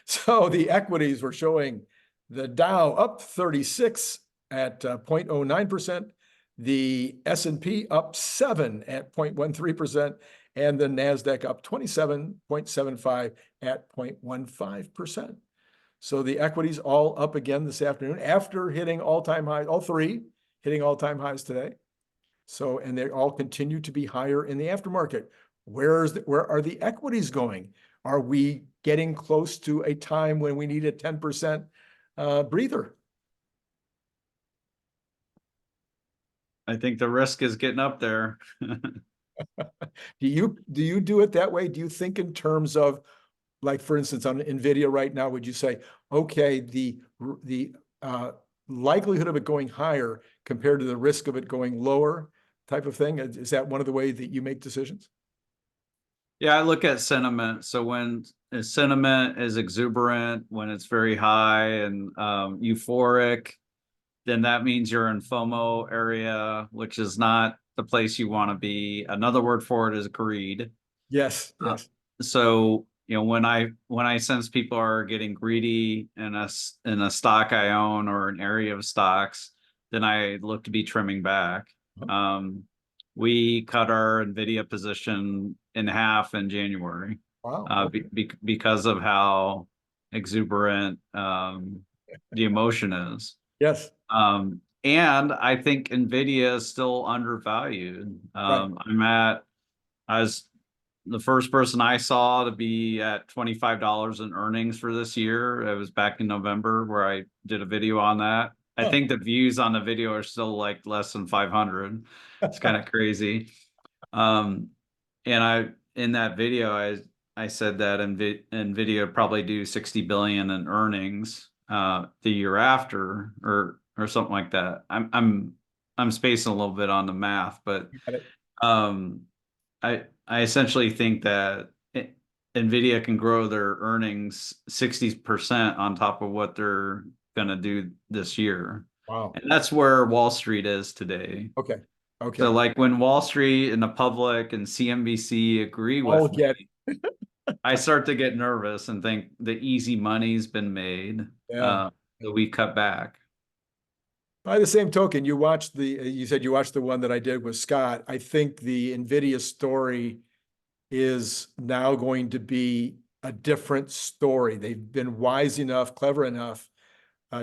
So the equities were showing the Dow up 36 at 0.09%, the S&P up 7 at 0.13%, and the NASDAQ up 27.75 at 0.15%. So the equities all up again this afternoon after hitting all-time highs, all three hitting all-time highs today. So, and they all continue to be higher in the aftermarket. Where are the equities going? Are we getting close to a time when we need a 10% breather? I think the risk is getting up there. Do you do it that way? Do you think in terms of, like, for instance, on NVIDIA right now, would you say, okay, the likelihood of it going higher compared to the risk of it going lower type of thing? Is that one of the ways that you make decisions? Yeah, I look at sentiment. So when sentiment is exuberant, when it's very high and euphoric, then that means you're in FOMO area, which is not the place you want to be. Another word for it is greed. Yes, Uh, yes. so when I sense people are getting greedy in a stock I own or an area of stocks, then I look to be trimming back. Um, we cut our Nvidia position in half in January Wow. Okay. because of how exuberant the emotion is. Yes, And I think Nvidia is still undervalued. right. I was the first person I saw to be at $25 in earnings for this year. It was back in November where I did a video on that. I Huh. think the views on the video are still like less than 500. It's kind of crazy. Um, and in that video, I said that Nvidia probably do 60 billion in earnings the year after or something like that. I'm spacing a little bit on the math, but Got it. um, I essentially think that Nvidia can grow their earnings 60% on top of what they're going to do this year. Wow. And that's where Wall Street is today. Okay. So Okay. like when Wall Street and the public and CNBC agree All with me, get, I start to get nervous and think the easy money's been made. yeah. So we cut back. By the same token, you said you watched the one that I did with Scott. I think the NVIDIA story is now going to be a different story. They've been wise enough, clever enough.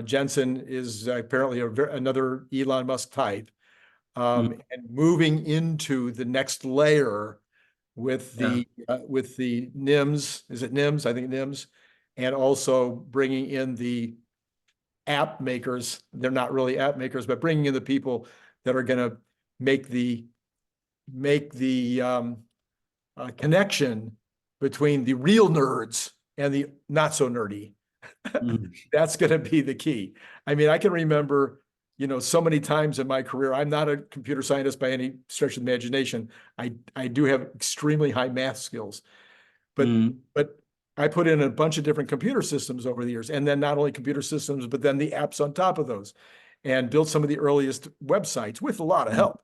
Jensen is apparently another Elon Musk type, Mm, and moving into the next layer with yeah. the NIMS. Is it NIMS? I think NIMS, and also bringing in the app makers. They're not really app makers, but bringing in the people that are going to make the connection between the real nerds and the not so nerdy. Mm. That's going to be the key. I mean, I can remember, so many times in my career. I'm not a computer scientist by any stretch of the imagination. I do have extremely high math skills, but Mm. but I put in a bunch of different computer systems over the years, and then not only computer systems, but then the apps on top of those, and built some of the earliest websites with a lot of help.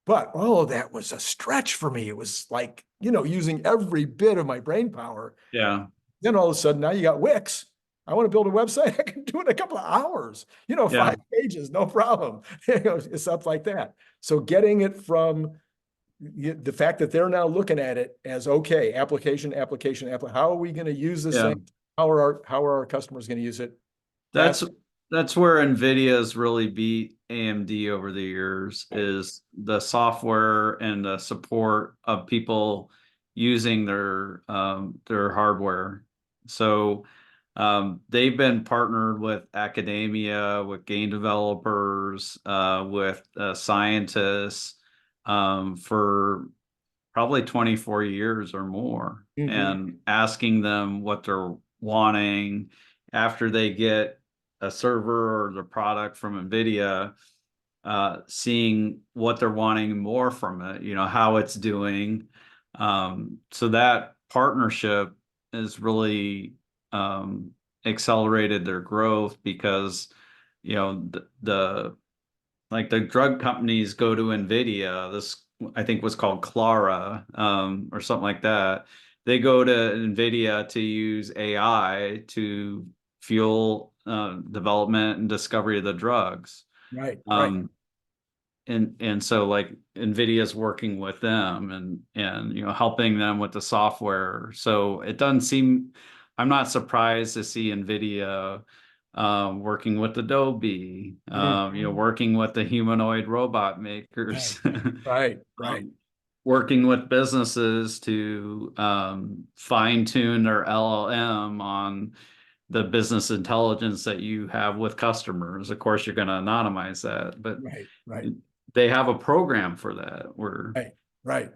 But all of that was a stretch for me. It was like, using every bit of my brain power. Yeah. Then all of a sudden, now you got Wix. I want to build a website. I can do it in a couple of hours, Yeah. 5 pages, no problem. Stuff like that. So getting it from the fact that they're now looking at it as, okay, application, how are we going to use this Yeah. thing? How are our customers going to use it? That's that's where NVIDIA's really beat AMD over the years, is the software and the support of people using their hardware. So they've been partnered with academia, with game developers, with scientists for probably 24 years or more, Mhm. and asking them what they're wanting after they get a server or the product from NVIDIA, seeing what they're wanting more from it, how it's doing. So that partnership has really accelerated their growth, because, the like the drug companies go to NVIDIA. This, I think, was called Clara, or something like that. They go to NVIDIA to use AI to fuel development and discovery of the drugs. Right, right. Um, and so, like, NVIDIA's working with them, and helping them with the software. So it doesn't seem, I'm not surprised to see NVIDIA working with Adobe, Mhm. working with the humanoid robot Right, makers, right, right, um, working with businesses to fine tune their LLM on the business intelligence that you have with customers. Of course, you're going to anonymize that, but right, right, they have a program for that where right, right.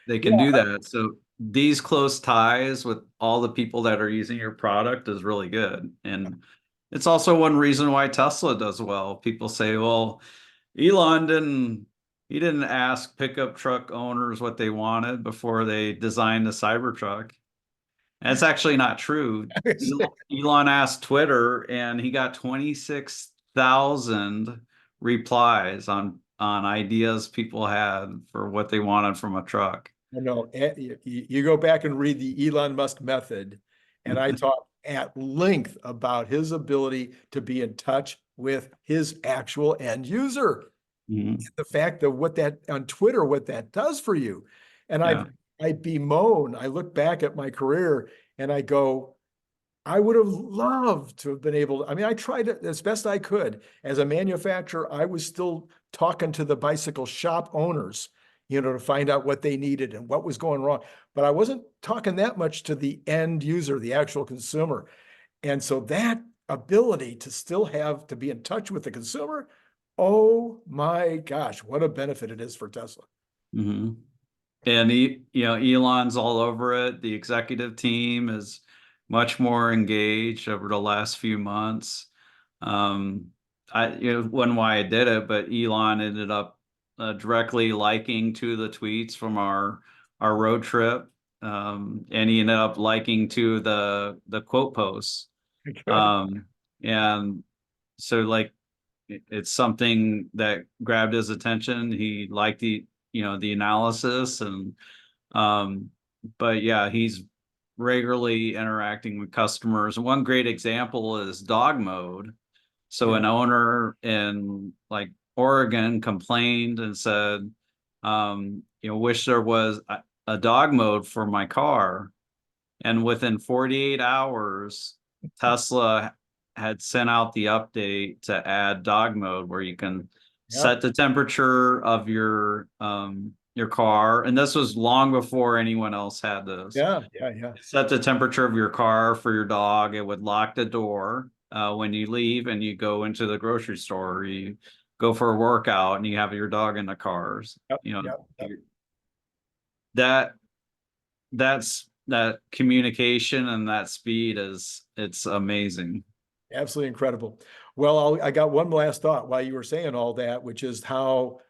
they Yeah, can do that. So these close ties with all the people that are using your product is really good. And it's also one reason why Tesla does well. People say, well, Elon didn't ask pickup truck owners what they wanted before they designed the Cybertruck. And it's actually not true. Elon asked Twitter, and he got 26,000 replies on ideas people had for what they wanted from a truck. I know. You go back and read the Elon Musk method, and I talk at length about his ability to be in touch with his actual end user. Mhm. The fact of what that on Twitter, what that does for you. And Yeah. I bemoan, I look back at my career and I go, I would have loved to have been able to. I mean, I tried it as best I could. As a manufacturer, I was still talking to the bicycle shop owners, to find out what they needed and what was going wrong. But I wasn't talking that much to the end user, the actual consumer. And so that ability to still have to be in touch with the consumer, oh my gosh, what a benefit it is for Tesla. Hmm. And Elon's all over it. The executive team is much more engaged over the last few months. Wasn't why I did it, but Elon ended up directly liking two of the tweets from our road trip, and he ended up liking two of the quote posts. Good. And so, like, it's something that grabbed his attention. He liked the analysis, and um, but yeah, he's regularly interacting with customers. One great example is dog mode. So Yeah. an owner in, like, Oregon complained and said, wish there was a dog mode for my car. And within 48 hours, Tesla had sent out the update to add dog mode, where you can Yeah. set the temperature of your car. And this was long before anyone else had this. Yeah. Yeah. Yeah. Set the temperature of your car for your dog. It would lock the door. when you leave and you go into the grocery store, or you go for a workout and you have your dog in the cars. Yep, You know, yep, yep. that that communication and that speed it's amazing. Absolutely incredible. Well, I got one last thought while you were saying all that, which is how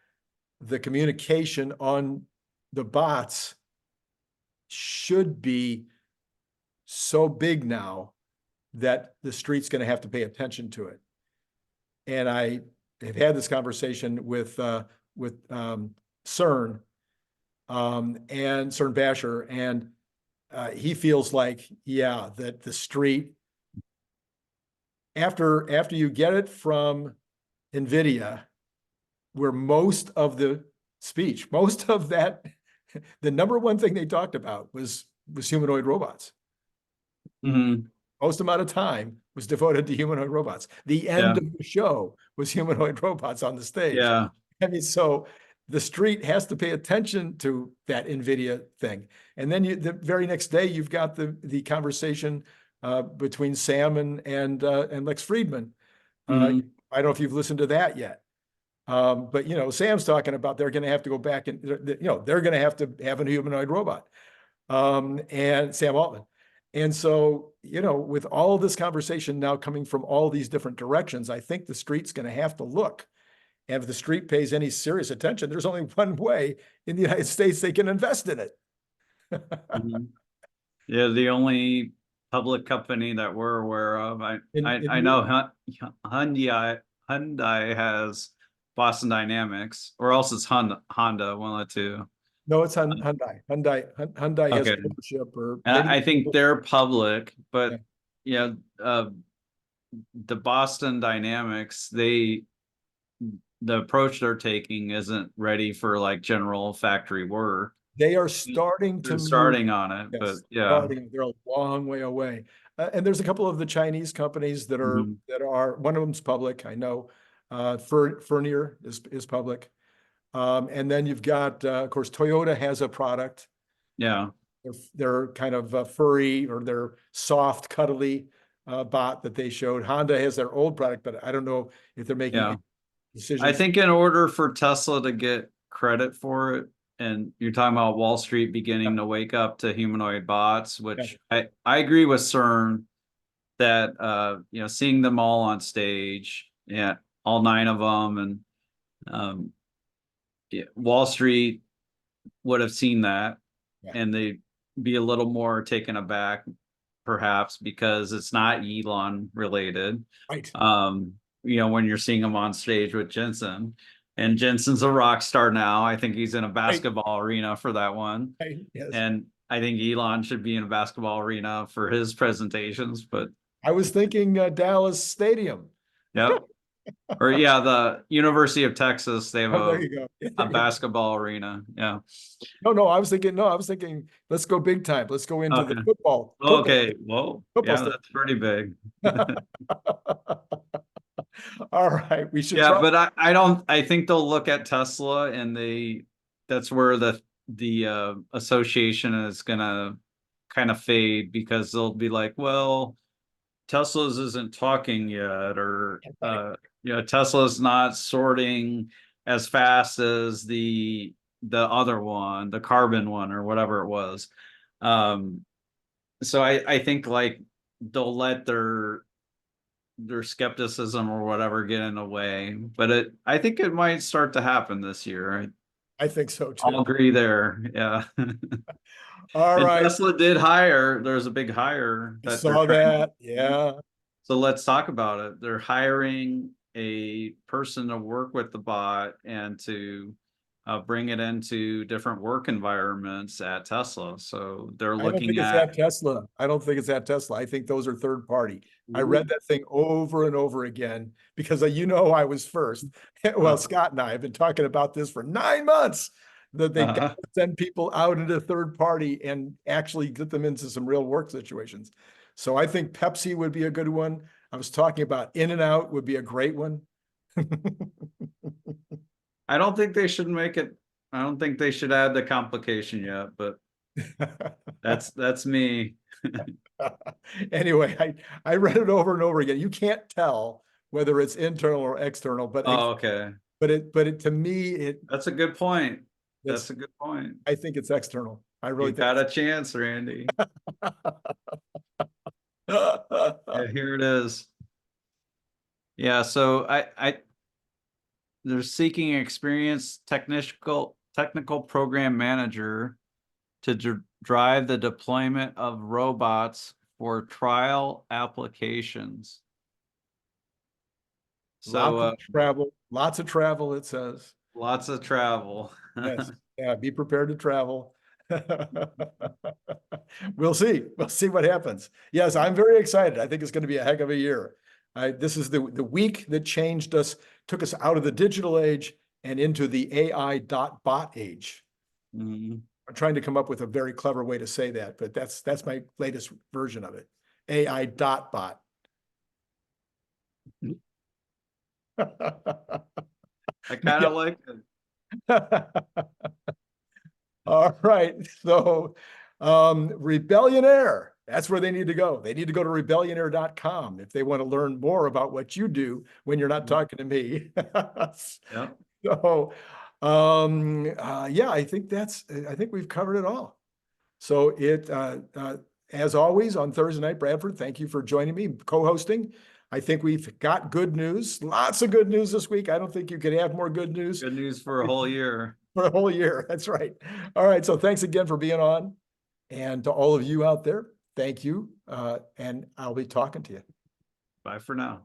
the communication on the bots should be so big now that the street's going to have to pay attention to it. And I have had this conversation with Cern and Cern Basher, and he feels like, yeah, that the street, after you get it from NVIDIA, where most of the speech, most of that, the number one thing they talked about was humanoid robots. Mhm. Most amount of time was devoted to humanoid robots. The end Yeah, of the show was humanoid robots on the stage. yeah. I mean, so the street has to pay attention to that NVIDIA thing. And then the very next day, you've got the conversation between Sam and Lex Friedman. Mhm. I don't know if you've listened to that yet. But Sam's talking about they're going to have to go back and they're going to have a humanoid robot, and Sam Altman. And so, with all this conversation now coming from all these different directions, I think the street's going to have to look. And if the street pays any serious attention, there's only one way in the United States they can invest in it. Mhm. Yeah, the only public company that we're aware of. I know Hyundai has Boston Dynamics, or else it's Honda, one of the two. No, it's Hyundai. Hyundai has Okay. ownership, or And maybe. I think they're public, Yeah. but yeah, the Boston Dynamics, the approach they're taking isn't ready for like general factory work. They are starting to They're move. starting on it, but Yes, yeah. starting. They're a long way away. And there's a couple of the Chinese companies that are Mhm. one of them's public. I know Furnier is public. And then you've got, of course, Toyota has a product. Yeah, They're kind of furry, or they're soft, cuddly bot that they showed. Honda has their old product, but I don't know if they're making yeah. any I decisions. think in order for Tesla to get credit for it, and you're talking about Wall Street Yeah, beginning to wake up to humanoid bots, yeah, which I agree with Cern that seeing them all on stage, yeah, all nine of them, and yeah, Wall Street would have seen that, yeah. and they'd be a little more taken aback, perhaps because it's not Elon related. Right, When you're seeing him on stage with Jensen, and Jensen's a rock star now. I think he's in a right, basketball arena for that one. right. Yes. And I think Elon should be in a basketball arena for his presentations, but I was thinking Dallas Stadium. yeah. Or yeah, the University of Texas, they have Oh, there you go. Yeah, a there you go. basketball arena. Yeah. No, I was thinking, let's go big time. Let's go into the Okay. football Okay. Whoa. football Yeah, stadium. that's pretty big. All right, we should Yeah, try. but I think they'll look at Tesla and that's where the association is gonna kind of fade, because they'll be like, well, Tesla's isn't talking yet, or Right. Tesla's not sorting as fast as the other one, the carbon one, or whatever it was. Um, so I think like they'll let their skepticism or whatever get in the way, but I think it might start to happen this year. I think so I'll too. agree there. Yeah. All And right, Tesla did hire, there's a big hire I that they're saw trying that. to. Yeah, So let's talk about it. They're hiring a person to work with the bot and to bring it into different work environments at Tesla. So they're I don't think looking it's at. at Tesla. I don't think it's at Tesla. I think those are third party. I read that thing over and over again because I was first. Well, uh, Scott and I have been talking about this for 9 months, that they got uh, to send people out into third party and actually get them into some real work situations. So I think Pepsi would be a good one. I was talking about In-N-Out would be a great one. I don't think they should make it. I don't think they should add the complication yet, but that's me. Anyway, I read it over and over again. You can't tell whether it's internal or external, but Oh, okay. to me, That's a good point. it's That's a good point. I think it's external. I really You think got a chance, Randy. Yeah, here it is. Yeah, so they're seeking an experienced technical program manager to drive the deployment of robots for trial applications. So lots of travel, it says. lots of travel. Yes. Yeah, be prepared to travel. We'll see. We'll see what happens. Yes, I'm very excited. I think it's going to be a heck of a year. This is the week that changed us, took us out of the digital age and into the AI bot age. Mhm. I'm trying to come up with a very clever way to say that, but that's my latest version of it. AI bot. I kind of like it. All right. So Rebellionaire, that's where they need to go. They need to go to rebellionaire.com if they want to learn more about what you do when you're not talking to me. Yeah. So yeah, I think we've covered it all. So as always on Thursday night, Bradford, thank you for joining me, co-hosting. I think we've got good news, lots of good news this week. I don't think you could have more good news. Good news for a whole year. For a whole year. That's right. All right. So thanks again for being on. And to all of you out there, thank you. And I'll be talking to you. Bye for now.